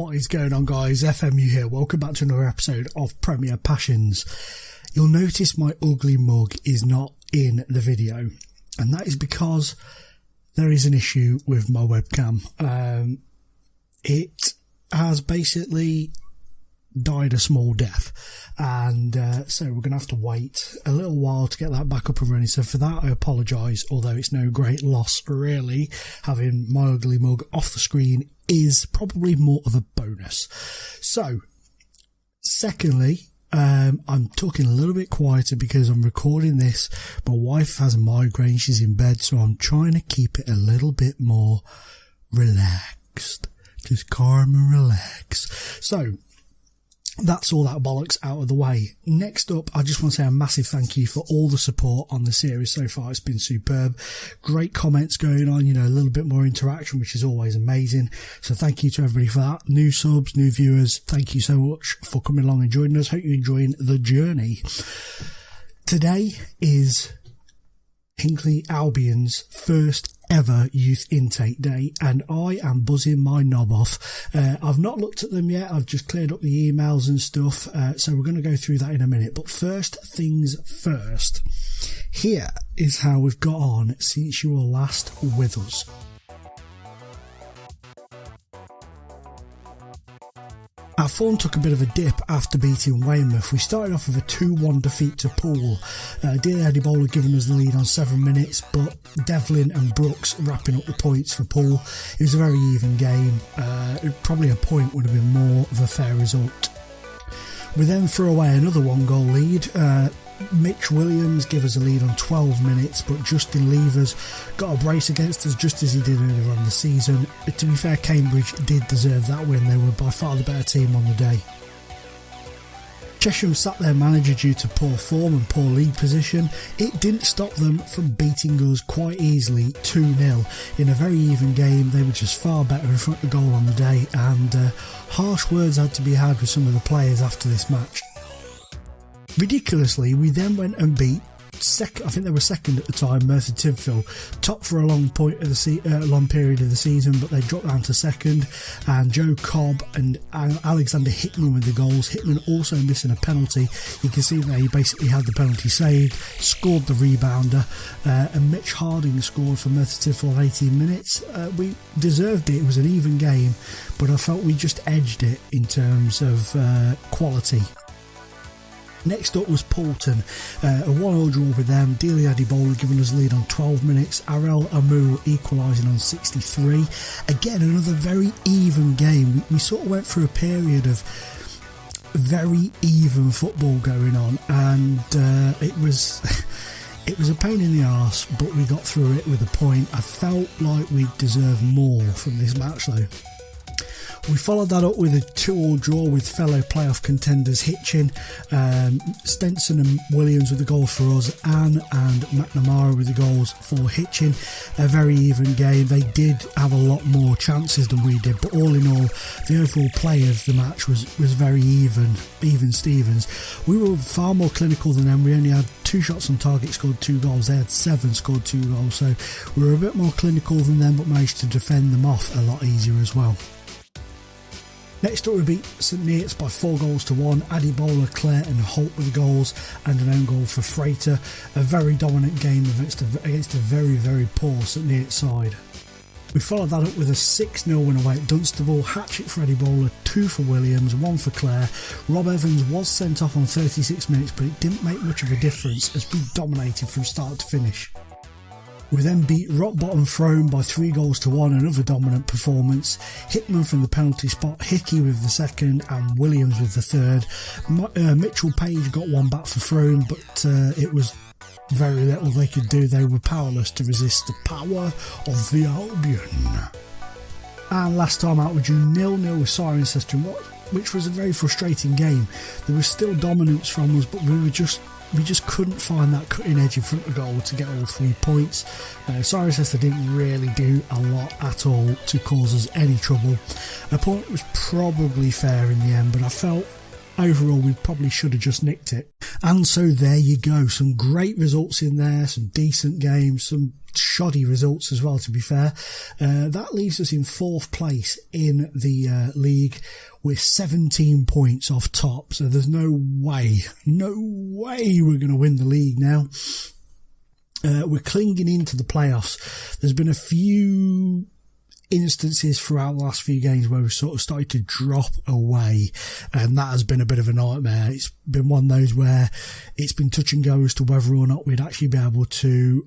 What is going on, guys? FMU here. Welcome back to another episode of Premier Passions. You'll notice my ugly mug is not in the video, and that is because there is an issue with my webcam. It has basically died a small death, and so we're going to have to wait a little while to get that back up and running. So for that I apologise, although it's no great loss really. Having my ugly mug off the screen is probably more of a bonus. So secondly, I'm talking a little bit quieter because I'm recording this. My wife has a migraine, she's in bed, so I'm trying to keep it a little bit more relaxed, just calm and relax. So that's all that bollocks out of the way. Next up, I just want to say a massive thank you for all the support on the series so far. It's been superb. Great comments going on, a little bit more interaction, which is always amazing. So thank you to everybody for that. New subs, new viewers, thank you so much for coming along and joining us. Hope you're enjoying the journey. Today is Hinckley Albion's first ever youth intake day, and I am buzzing my knob off. I've not looked at them yet. I've just cleared up the emails and stuff, so we're going to go through that in a minute. But first things first, here is how we've got on since you were last with us. Our form took a bit of a dip after beating Weymouth. We started off with a 2-1 defeat to Poole. Dearly Adebola giving us the lead on 7 minutes, but Devlin and Brooks wrapping up the points for Poole. It was a very even game. Probably a point would have been more of a fair result. We then threw away another 1-goal lead. Mitch Williams gave us a lead on 12 minutes, but Justin Levers got a brace against us just as he did earlier on the season. To be fair, Cambridge did deserve that win. They were by far the better team on the day. Chesham sacked their manager due to poor form and poor league position. It didn't stop them from beating us quite easily 2-0 in a very even game. They were just far better in front of goal on the day, and harsh words had to be had with some of the players after this match. Ridiculously, we then went and beat I think they were second at the time, Merthyr Tydfil, top for a long period of the season, but they dropped down to second, and Joe Cobb and Alexander Hickman with the goals. Hickman also missing a penalty. You can see there he basically had the penalty saved, scored the rebounder, and Mitch Harding scored for Merthyr Tydfil in 18 minutes. We deserved it. It was an even game, but I felt we just edged it in terms of quality. Next up was Poulton, a 1-1 draw with them. Dearly Adebola giving us a lead on 12 minutes. Arel Amu equalising on 63. Again, another very even game. We sort of went through a period of very even football going on, and it was a pain in the arse, but we got through it with a point. I felt like we deserved more from this match though. We followed that up with a 2-2 draw with fellow playoff contenders Hitchin, Stenson and Williams with the goals for us, Anne and McNamara with the goals for Hitchin. A very even game. They did have a lot more chances than we did, but all in all, the overall play of the match was very even Stevens. We were far more clinical than them. We only had 2 shots on target, scored 2 goals. They had 7, scored 2 goals, so we were a bit more clinical than them, but managed to defend them off a lot easier as well. Next up, we beat St Neots by 4-1. Adebola, Clare and Holt with the goals, and an own goal for Freighter. A very dominant game against a very, very poor St Neots side. We followed that up with a 6-0 win away at Dunstable. Hatchet for Adebola, 2 for Williams, 1 for Clare. Rob Evans was sent off on 36 minutes, but it didn't make much of a difference as we dominated from start to finish. We then beat rock bottom Frome by 3-1, another dominant performance. Hickman from the penalty spot, Hickey with the second and Williams with the third. Mitchell Page got one back for Frome, but it was very little they could do. They were powerless to resist the power of the Albion. And last time out we drew 0-0 with Cirencester, which was a very frustrating game. There was still dominance from us, but we just couldn't find that cutting edge in front of goal to get all 3 points. Cirencester didn't really do a lot at all to cause us any trouble. A point was probably fair in the end, but I felt overall we probably should have just nicked it. And so there you go, some great results in there, some decent games, some shoddy results as well, to be fair. That leaves us in 4th place in the league with 17 points off top, so there's no way we're going to win the league now. We're clinging into the playoffs. There's been a few instances throughout the last few games where we've sort of started to drop away, and that has been a bit of a nightmare. It's been one of those where it's been touch and go as to whether or not we'd actually be able to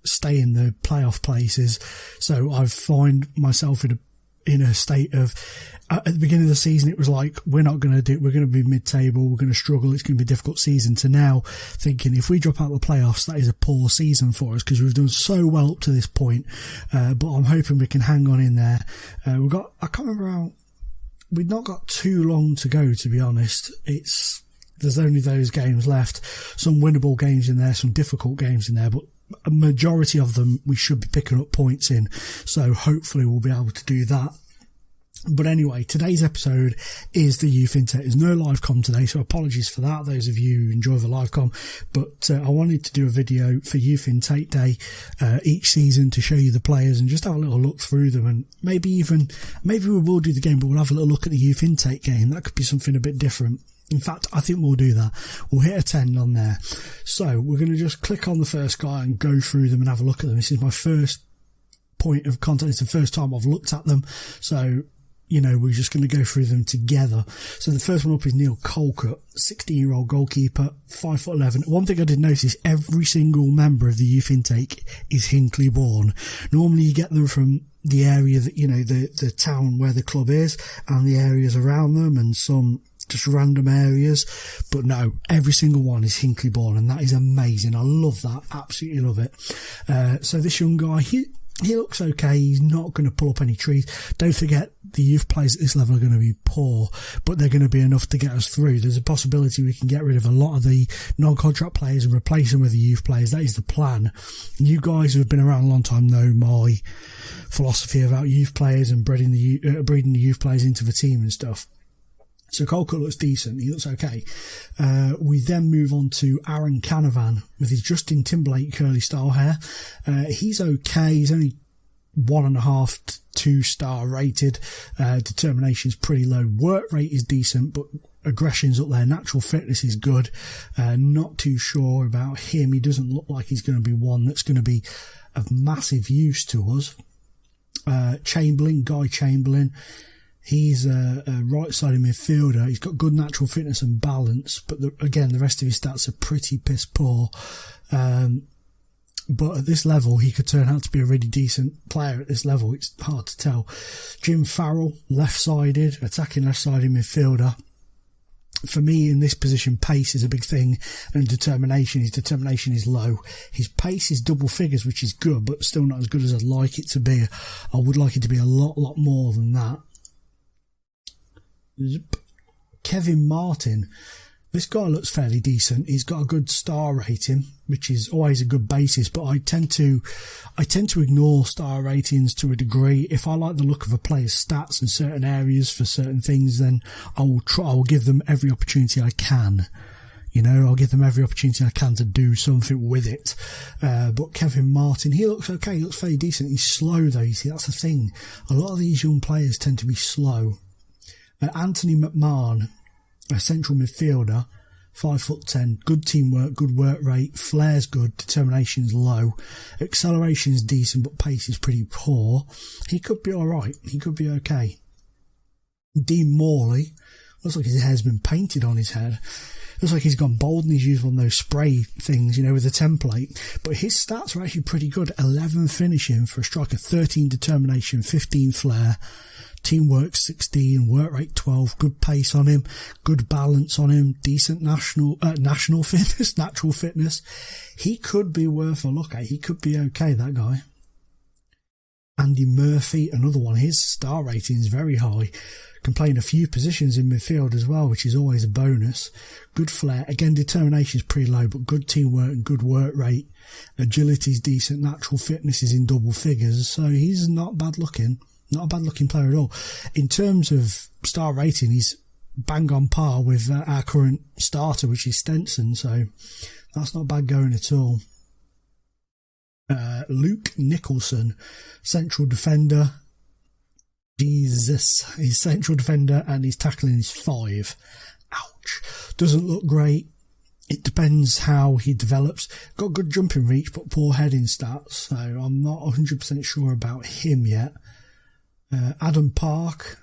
stay in the playoff places. So I find myself in a state of, at the beginning of the season it was like, we're not going to do it, we're going to be mid-table, we're going to struggle, it's going to be a difficult season, to now thinking if we drop out the playoffs, that is a poor season for us, because we've done so well up to this point. But I'm hoping we can hang on in there. I can't remember how, we've not got too long to go, to be honest. There's only those games left, some winnable games in there, some difficult games in there, but a majority of them we should be picking up points in, so hopefully we'll be able to do that. But anyway, today's episode is the Youth Intake. There's no live com today, so apologies for that, those of you who enjoy the live com, but I wanted to do a video for Youth Intake Day each season to show you the players and just have a little look through them, and maybe we will do the game, but we'll have a little look at the Youth Intake game. That could be something a bit different. In fact, I think we'll do that. We'll hit a 10 on there. So we're going to just click on the first guy and go through them and have a look at them. This is my first point of contact. It's the first time I've looked at them. So, we're just going to go through them together. So the first one up is Neil Colcutt, 16-year-old goalkeeper, 5'11". One thing I did notice, every single member of the Youth Intake is Hinckley born. Normally you get them from the area that, the town where the club is and the areas around them, and some just random areas, but no, every single one is Hinckley born, and that is amazing. I love that, absolutely love it. So this young guy, he looks okay. He's not going to pull up any trees. Don't forget, the youth players at this level are going to be poor, but they're going to be enough to get us through. There's a possibility we can get rid of a lot of the non-contract players and replace them with the youth players. That is the plan. You guys who have been around a long time know my philosophy about youth players and breeding the youth players into the team and stuff. So Colcutt looks decent. He looks okay. We then move on to Aaron Canavan with his Justin Timberlake curly style hair. He's okay. He's only 1.5 to 2 star rated. Determination's pretty low. Work rate is decent, but aggression's up there. Natural fitness is good. Not too sure about him. He doesn't look like he's going to be one that's going to be of massive use to us. Guy Chamberlain. He's a right-sided midfielder. He's got good natural fitness and balance, but again, the rest of his stats are pretty piss poor. But at this level, he could turn out to be a really decent player at this level. It's hard to tell. Jim Farrell, left-sided, attacking left-sided midfielder. For me, in this position, pace is a big thing, and determination. His determination is low. His pace is double figures, which is good, but still not as good as I'd like it to be. I would like it to be a lot more than that. Kevin Martin. This guy looks fairly decent. He's got a good star rating, which is always a good basis, but I tend to ignore star ratings to a degree. If I like the look of a player's stats in certain areas for certain things, then I will give them every opportunity I can. I'll give them every opportunity I can to do something with it. But Kevin Martin, he looks okay. He looks fairly decent. He's slow though. You see, that's the thing. A lot of these young players tend to be slow. Anthony McMahon, a central midfielder, 5'10", good teamwork, good work rate, flair's good, determination's low, acceleration's decent, but pace is pretty poor. He could be alright, he could be okay. Dean Morley, looks like his hair's been painted on his head. Looks like he's gone bald and he's used one of those spray things, with a template. But his stats are actually pretty good. 11 finishing for a striker, 13 determination, 15 flair. Teamwork 16, work rate 12, good pace on him, good balance on him, decent natural fitness. He could be worth a look at. He could be okay, that guy. Andy Murphy, another one. His star rating is very high. Can play in a few positions in midfield as well, which is always a bonus. Good flair. Again, determination is pretty low, but good teamwork and good work rate. Agility is decent. Natural fitness is in double figures, so he's not bad looking. Not a bad looking player at all. In terms of star rating, he's bang on par with our current starter, which is Stenson, so that's not bad going at all. Luke Nicholson, central defender. Jesus, he's central defender and his tackling is 5. Ouch. Doesn't look great. It depends how he develops. Got good jumping reach, but poor heading stats, so I'm not 100% sure about him yet. Adam Park.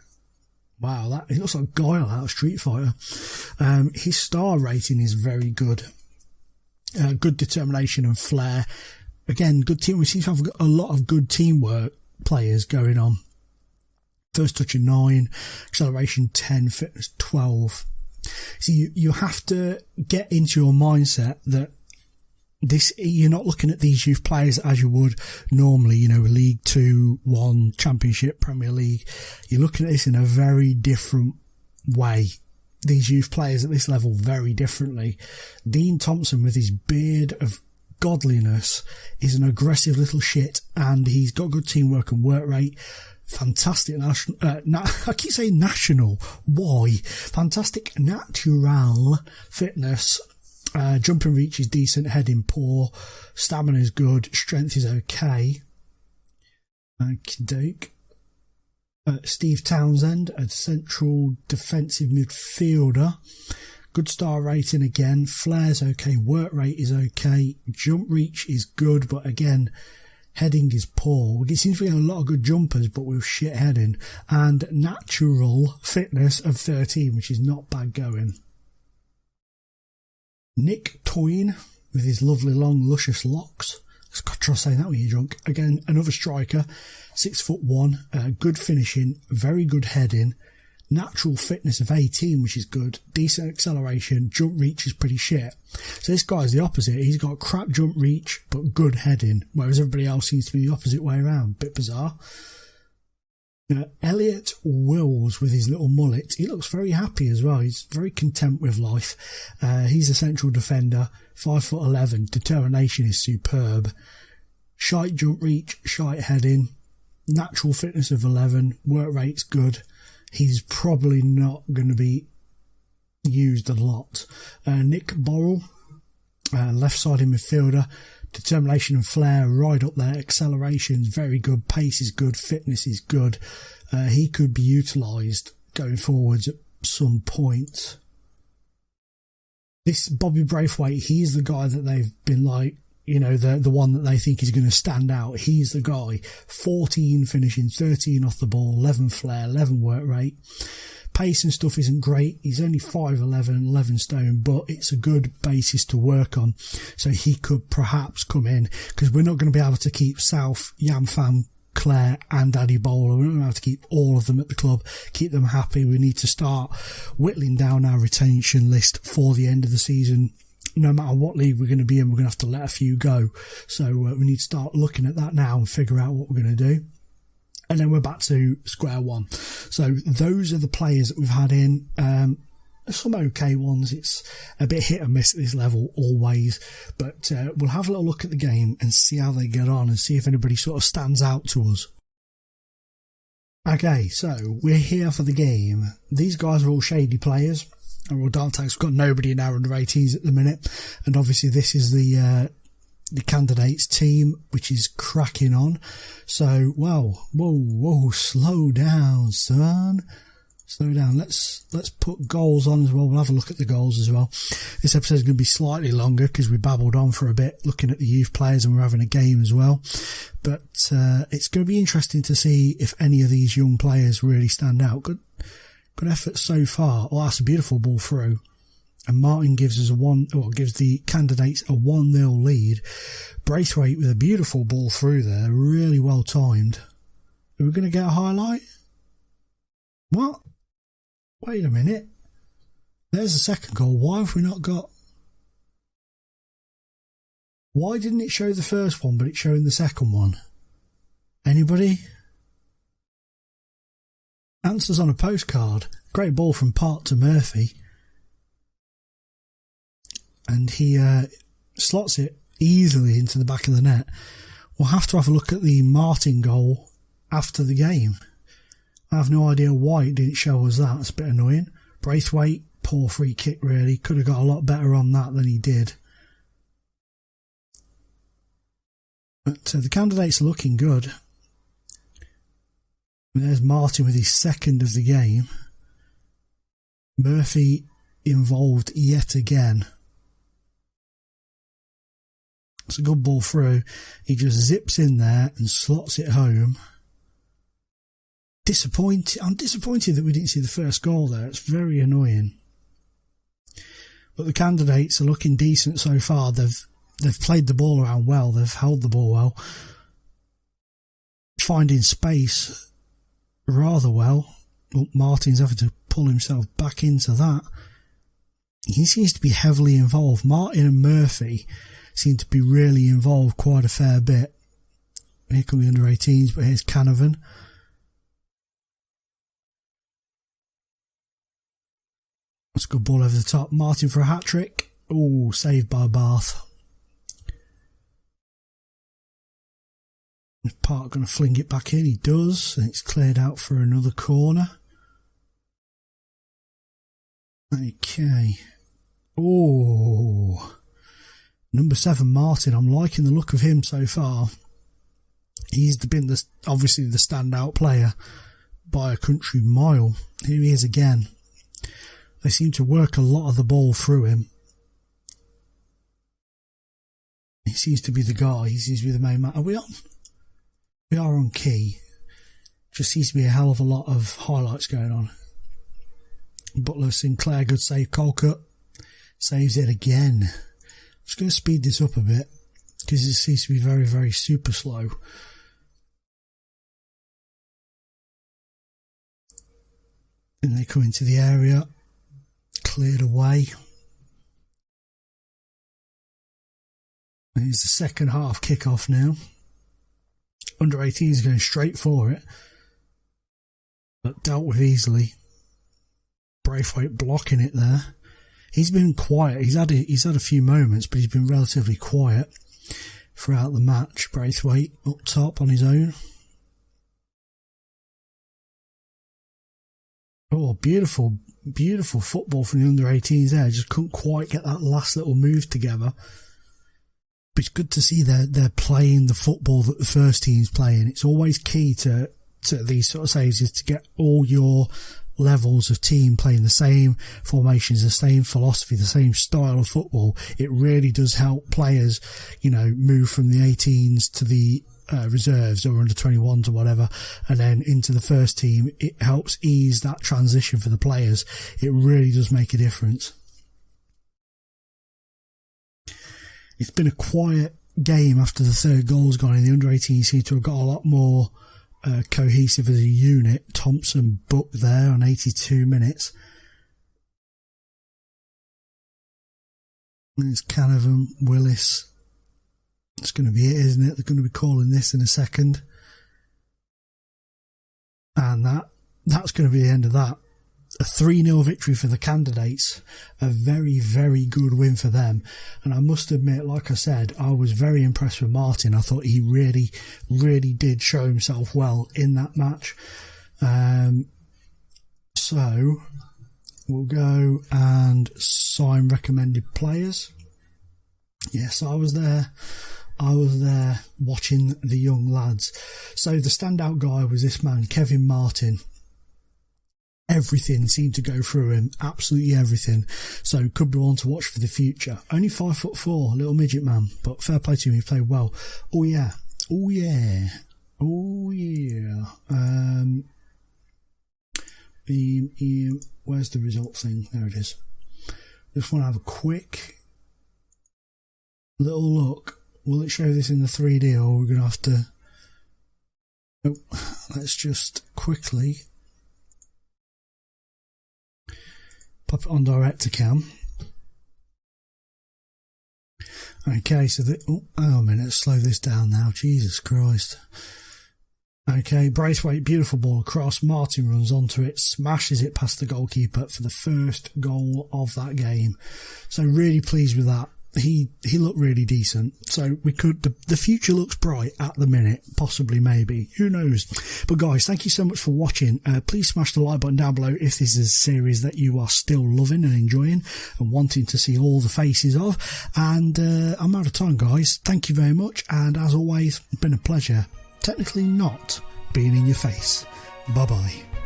Wow, he looks like Guile out of Street Fighter. His star rating is very good. Good determination and flair. Again, good team. We seem to have a lot of good teamwork players going on. First touch of 9, acceleration 10, fitness 12. So you have to get into your mindset that you're not looking at these youth players as you would normally, you know, League 2, 1, Championship, Premier League. You're looking at this in a very different way. These youth players at this level very differently. Dean Thompson, with his beard of godliness, is an aggressive little shit, and he's got good teamwork and work rate. Fantastic I keep saying national. Why? Fantastic natural fitness. Jumping reach is decent, heading poor, stamina is good, strength is okay. Okey-doke. Steve Townsend, a central defensive midfielder. Good star rating again, flair's okay, work rate is okay, jump reach is good, but again, heading is poor. It seems to be a lot of good jumpers, but with shit heading. And natural fitness of 13, which is not bad going. Nick Toyne, with his lovely long luscious locks. Let's try saying that when you're drunk. Again, another striker, 6'1", good finishing, very good heading, natural fitness of 18, which is good, decent acceleration, jump reach is pretty shit. So this guy's the opposite. He's got crap jump reach, but good heading, whereas everybody else seems to be the opposite way around. Bit bizarre. Elliot Wills, with his little mullet, he looks very happy as well. He's very content with life. He's a central defender, 5'11", determination is superb. Shite jump reach, shite heading, natural fitness of 11, work rate's good. He's probably not going to be used a lot. Nick Borrell, left-sided midfielder, determination and flair right up there, acceleration is very good, pace is good, fitness is good. He could be utilised going forwards at some point. This Bobby Braithwaite, he's the guy that they've been like, you know, the one that they think is going to stand out. He's the guy. 14 finishing, 13 off the ball, 11 flair, 11 work rate. Pace and stuff isn't great. He's only 5'11", 11 stone, but it's a good basis to work on. So he could perhaps come in, because we're not going to be able to keep South, Yamfam, Claire and Daddy Bowler. We're not going to have to keep all of them at the club, keep them happy. We need to start whittling down our retention list for the end of the season. No matter what league we're going to be in, we're going to have to let a few go. So we need to start looking at that now and figure out what we're going to do. And then we're back to square one. So those are the players that we've had in. Some okay ones. It's a bit hit and miss at this level always. But we'll have a little look at the game and see how they get on and see if anybody sort of stands out to us. Okay, so we're here for the game. These guys are all shady players. We're all dark tags. We've got nobody in our under 18s at the minute. And obviously this is the candidates team, which is cracking on. So, well, whoa, slow down, son. Slow down. Let's put goals on as well. We'll have a look at the goals as well. This episode is going to be slightly longer because we babbled on for a bit looking at the youth players and we're having a game as well. But it's going to be interesting to see if any of these young players really stand out. Good effort so far. Oh, that's a beautiful ball through. And Martin gives us gives the candidates a 1-0 lead. Braithwaite with a beautiful ball through there. Really well timed. Are we going to get a highlight? What? Wait a minute. There's the second goal. Why have we not got... Why didn't it show the first one, but it's showing the second one? Anybody? Answers on a postcard. Great ball from Park to Murphy. And he slots it easily into the back of the net. We'll have to have a look at the Martin goal after the game. I have no idea why it didn't show us that. It's a bit annoying. Braithwaite, poor free kick really. Could have got a lot better on that than he did. But the candidates are looking good. There's Martin with his second of the game. Murphy involved yet again. It's a good ball through. He just zips in there and slots it home. I'm disappointed that we didn't see the first goal there. It's very annoying. But the candidates are looking decent so far. They've played the ball around well. They've held the ball well. Finding space rather well. Oh, Martin's having to pull himself back into that. He seems to be heavily involved. Martin and Murphy seem to be really involved quite a fair bit. Here come the under-18s, but here's Canavan. That's a good ball over the top. Martin for a hat-trick. Oh, saved by Bath. Is Park going to fling it back in? He does, and it's cleared out for another corner. Okay. Oh, number 7, Martin. I'm liking the look of him so far. He's been obviously the standout player by a country mile. Here he is again. They seem to work a lot of the ball through him. He seems to be the guy. He seems to be the main man. Are we on? We are on key. Just seems to be a hell of a lot of highlights going on. Butler, Sinclair, good save. Colcutt saves it again. I'm just going to speed this up a bit because it seems to be very, very super slow. And they come into the area. Cleared away. And it's the second half kickoff now. Under 18s going straight for it. But dealt with easily. Braithwaite blocking it there. He's been quiet. He's had a few moments, but he's been relatively quiet throughout the match. Braithwaite up top on his own. Oh, beautiful, beautiful football from the under 18s there. Just couldn't quite get that last little move together. But it's good to see they're playing the football that the first team's playing. It's always key to these sort of saves is to get all your levels of team playing the same formations, the same philosophy, the same style of football. It really does help players, move from the 18s to the reserves or under 21s or whatever, and then into the first team. It helps ease that transition for the players. It really does make a difference. It's been a quiet game after the third goal's gone in. The under 18s seem to have got a lot more cohesive as a unit. Thompson booked there on 82 minutes. There's Canavan, Willis. That's going to be it, isn't it? They're going to be calling this in a second. And that's going to be the end of that. A 3-0 victory for the candidates. A very, very good win for them. And I must admit, like I said, I was very impressed with Martin. I thought he really, really did show himself well in that match. So we'll go and sign recommended players. Yes, I was there watching the young lads. So the standout guy was this man, Kevin Martin. Everything seemed to go through him, absolutely everything. So could be one to watch for the future. Only 5'4", little midget man, but fair play to him, he played well. Oh yeah. Where's the result thing? There it is. Just want to have a quick little look. Will it show this in the 3D, or we're going to have to... Oh, let's just quickly pop it on Direct-to-Cam. Okay, so hang on a minute, let's slow this down now. Jesus Christ. Okay, Braithwaite, beautiful ball across. Martin runs onto it, smashes it past the goalkeeper for the first goal of that game. So really pleased with that. he looked really decent. So we could, the future looks bright at the minute, possibly, maybe, who knows. But guys, thank you so much for watching. Please smash the like button down below if this is a series that you are still loving and enjoying and wanting to see all the faces of. And I'm out of time, guys. Thank you very much, and as always, it's been a pleasure, technically not being in your face. Bye bye.